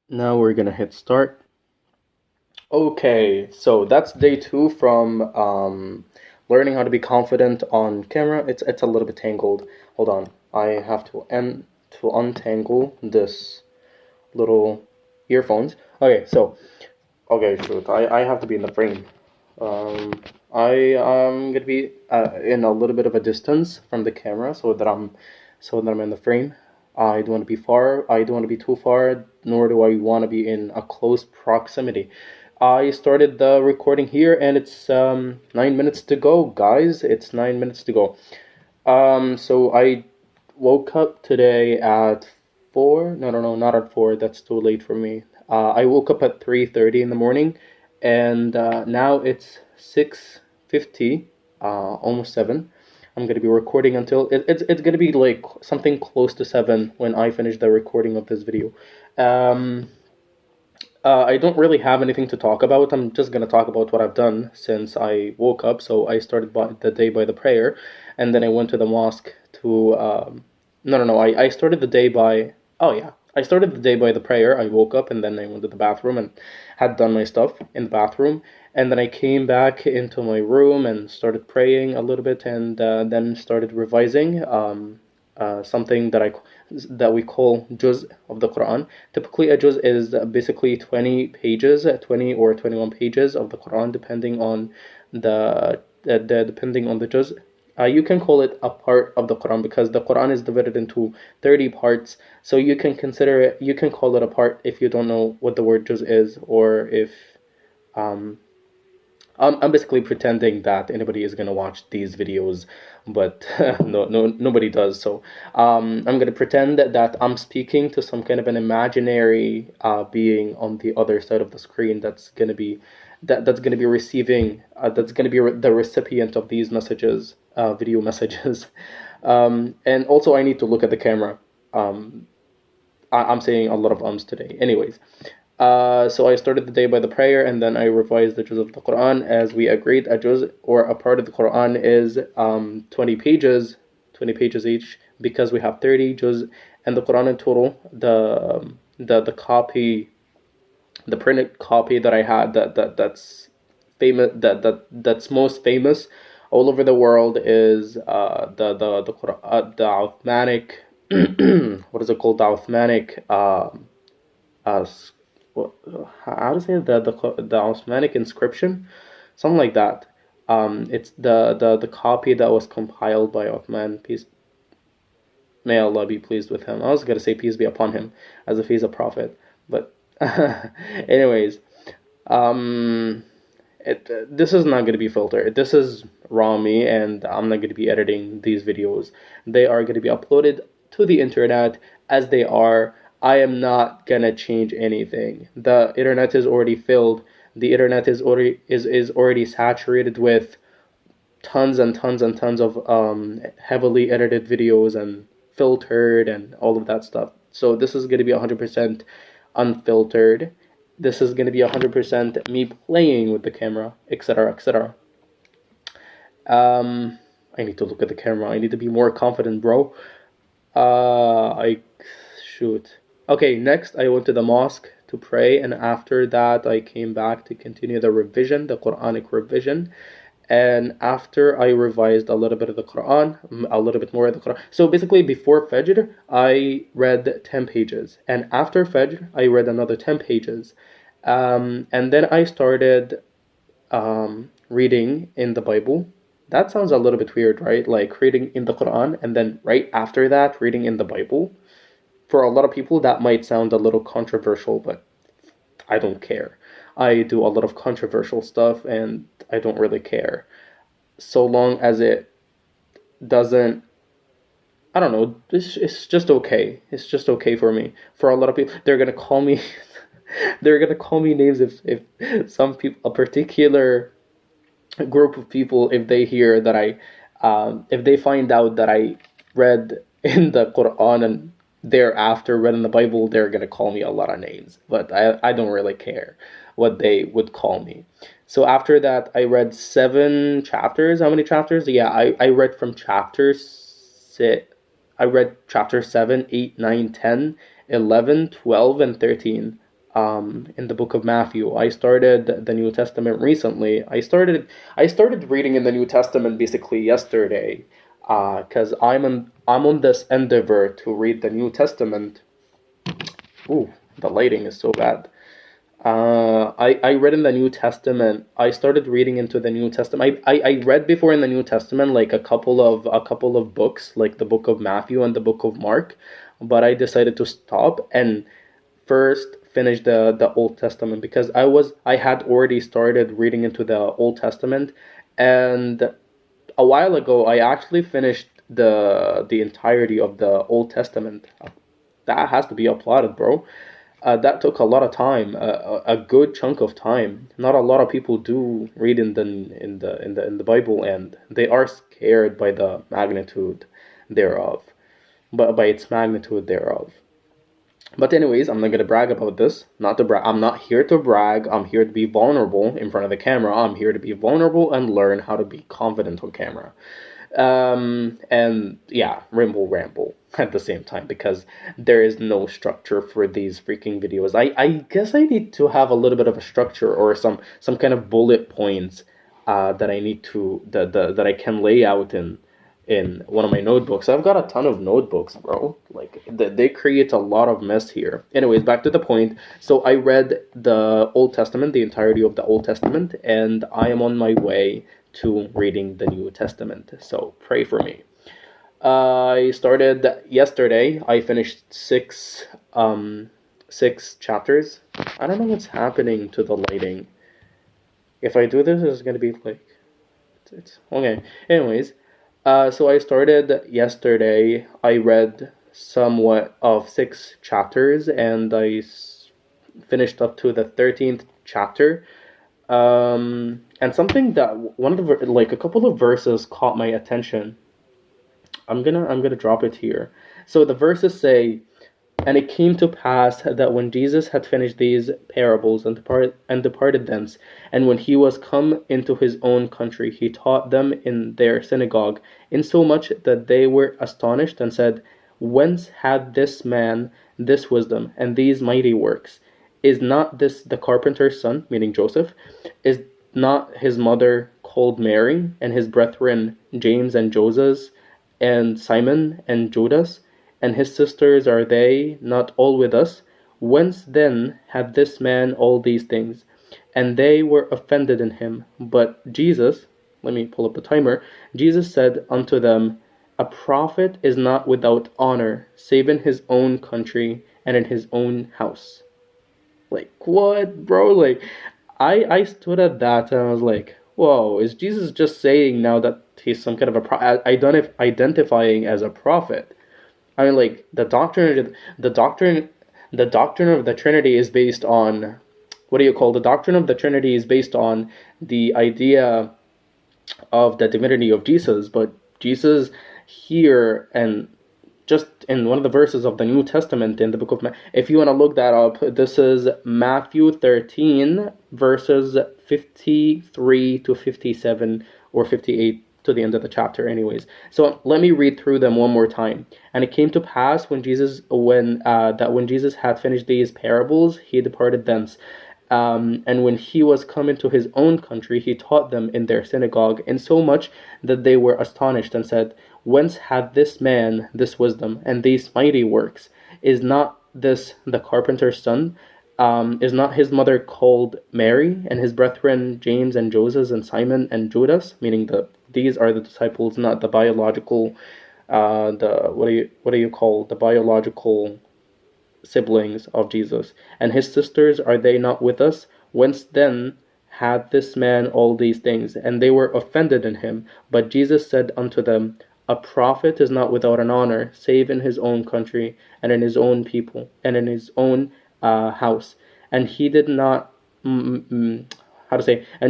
Now we're gonna hit start. Okay, so that's day two from learning how to be confident on camera. It's a little bit tangled. Hold on, I have to untangle this little earphones. Okay, shoot, I have to be in the frame. Um, I am gonna be in a little bit of a distance from the camera so that I'm in the frame. I don't want to be far. I don't want to be too far, nor do I want to be in a close proximity. I started the recording here, and it's 9 minutes to go, guys. It's 9 minutes to go. So I woke up today at 4. No, no, no, not at 4. That's too late for me. I woke up at 3:30 in the morning, and now it's 6:50, almost 7. I'm gonna be recording until it's gonna be like something close to 7 when I finish the recording of this video. Um, I don't really have anything to talk about. I'm just gonna talk about what I've done since I woke up. So I started the day by the prayer, and then I went to the mosque to. No, no, no. I started the day by. Oh yeah, I started the day by the prayer. I woke up and then I went to the bathroom and had done my stuff in the bathroom, and then I came back into my room and started praying a little bit, and then started revising. Something that we call juz of the Quran. Typically, a juz is basically 20 pages, 20 or 21 pages of the Quran, depending on the juz. You can call it a part of the Quran because the Quran is divided into 30 parts. So you can call it a part if you don't know what the word juz is, or if um, I'm basically pretending that anybody is gonna watch these videos, but nobody does. So I'm gonna pretend that I'm speaking to some kind of an imaginary being on the other side of the screen that's gonna be receiving that's gonna be the recipient of these messages, video messages. And also I need to look at the camera. Um, I'm saying a lot of ums today. Anyways, so I started the day by the prayer, and then I revised the juz of the Quran as we agreed. A juz or a part of the Quran is 20 pages, 20 pages each, because we have 30 juz, and the Quran in total, the copy, the printed copy that I had that's famous that's most famous all over the world is the Uthmanic. What is it called? The Uthmanic. Uh, what, how to say the Osmanic inscription, something like that. It's the copy that was compiled by Uthman. Peace, may Allah be pleased with him. I was gonna say peace be upon him, as if he's a prophet, but anyways, um, this is not gonna be filtered. This is raw me, and I'm not gonna be editing these videos. They are gonna be uploaded to the internet as they are. I am not gonna change anything. The internet is already filled. The internet is already saturated with tons and tons and tons of heavily edited videos and filtered and all of that stuff. So this is gonna be 100% unfiltered. This is gonna be 100% me playing with the camera, etc., etc. I need to look at the camera. I need to be more confident, bro. I shoot. Okay, next I went to the mosque to pray, and after that I came back to continue the revision, the Quranic revision. And after I revised a little bit of the Quran, a little bit more of the Quran. So basically, before Fajr, I read 10 pages, and after Fajr, I read another 10 pages. And then I started reading in the Bible. That sounds a little bit weird, right? Like reading in the Quran and then right after that, reading in the Bible. For a lot of people, that might sound a little controversial, but I don't care. I do a lot of controversial stuff and I don't really care. So long as it doesn't, I don't know, it's just okay. It's just okay for me. For a lot of people, they're gonna call me, they're gonna call me names if some people, a particular group of people, if they hear that if they find out that I read in the Quran and thereafter read in the Bible, they're gonna call me a lot of names. But I don't really care what they would call me. So after that, I read 7 chapters. How many chapters? Yeah, I read from I read chapter 7, 8, 9, 10, 11, 12, and 13. in the book of Matthew. I started the New Testament recently. I started reading in the New Testament basically yesterday, because I'm on this endeavor to read the New Testament. Ooh, the lighting is so bad. I read in the New Testament. I started reading into the New Testament. I read before in the New Testament like a couple of books, like the book of Matthew and the book of Mark, but I decided to stop and first finish the Old Testament, because I had already started reading into the Old Testament, and a while ago I actually finished the entirety of the Old Testament. That has to be applauded, bro. That took a lot of time, a good chunk of time. Not a lot of people do read in the Bible, and they are scared by the magnitude thereof, but by its magnitude thereof. But anyways, I'm not gonna brag about this. Not to brag. I'm not here to brag. I'm here to be vulnerable in front of the camera. I'm here to be vulnerable and learn how to be confident on camera. And yeah, ramble at the same time, because there is no structure for these freaking videos. I guess I need to have a little bit of a structure, or some kind of bullet points that I need to that I can lay out in one of my notebooks. I've got a ton of notebooks, bro. Like they create a lot of mess here. Anyways, back to the point. So I read the Old Testament, the entirety of the Old Testament, and I am on my way to reading the New Testament. So pray for me. I started yesterday. I finished six chapters. I don't know what's happening to the lighting. If I do this, it's gonna be like it's okay. Anyways, so I started yesterday. I read somewhat of six chapters, and finished up to the 13th chapter. And something that one of the like a couple of verses caught my attention. I'm gonna drop it here. So the verses say, "And it came to pass that when Jesus had finished these parables and departed thence, and when he was come into his own country, he taught them in their synagogue, insomuch that they were astonished, and said, Whence had this man this wisdom and these mighty works? Is not this the carpenter's son," meaning Joseph? "Is not his mother called Mary, and his brethren James and Joses, and Simon and Judas? And his sisters, are they not all with us? Whence then had this man all these things? And they were offended in him. But Jesus," let me pull up the timer, "Jesus said unto them, A prophet is not without honor, save in his own country and in his own house." Like, what, bro? Like, I stood at that and I was like, whoa, is Jesus just saying now that he's some kind of identifying as a prophet? I mean, like, the doctrine of the Trinity is based on, what do you call, the doctrine of the Trinity is based on the idea of the divinity of Jesus. But Jesus here, and just in one of the verses of the New Testament in the book of if you want to look that up, this is Matthew 13 verses 53 to 57, or 58 to the end of the chapter. Anyways, so let me read through them one more time. "And it came to pass when Jesus had finished these parables, he departed thence. And when he was come into his own country, he taught them in their synagogue, insomuch that they were astonished, and said, Whence hath this man this wisdom and these mighty works? Is not this the carpenter's son? Is not his mother called Mary, and his brethren James and Joses and Simon and Judas?" Meaning these are the disciples, not the biological, the what do you call the biological siblings of Jesus. "And his sisters, are they not with us? Whence then had this man all these things? And they were offended in him. But Jesus said unto them, A prophet is not without an honor, save in his own country, and in his own people, and in his own house. And he did not, and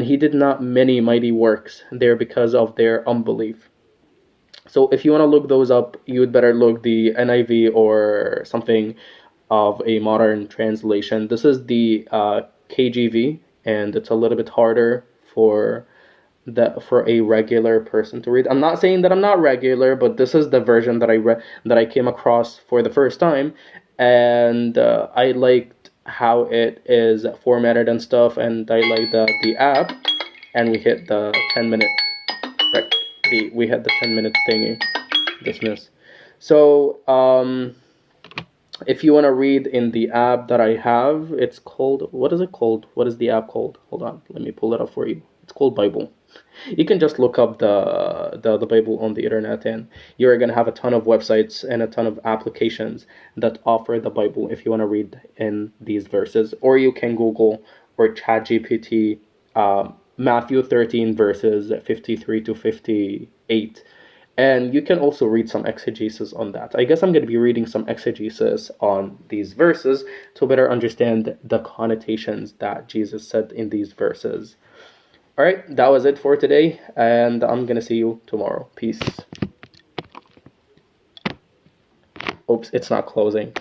he did not many mighty works there because of their unbelief." So if you want to look those up, you would better look the NIV or something of a modern translation. This is the KJV, and it's a little bit harder for a regular person to read. I'm not saying that I'm not regular, but this is the version that I came across for the first time, and I liked how it is formatted and stuff, and I like the app, and we hit the 10-minute, right? We hit the 10-minute thingy, dismiss. So if you want to read in the app that I have, it's called, what is it called? What is the app called? Hold on, let me pull it up for you. It's called Bible. You can just look up the Bible on the internet, and you're gonna have a ton of websites and a ton of applications that offer the Bible if you want to read in these verses. Or you can Google or ChatGPT Matthew 13 verses 53 to 58, and you can also read some exegesis on that. I guess I'm going to be reading some exegesis on these verses to better understand the connotations that Jesus said in these verses. All right, that was it for today, and I'm going to see you tomorrow. Peace. Oops, it's not closing.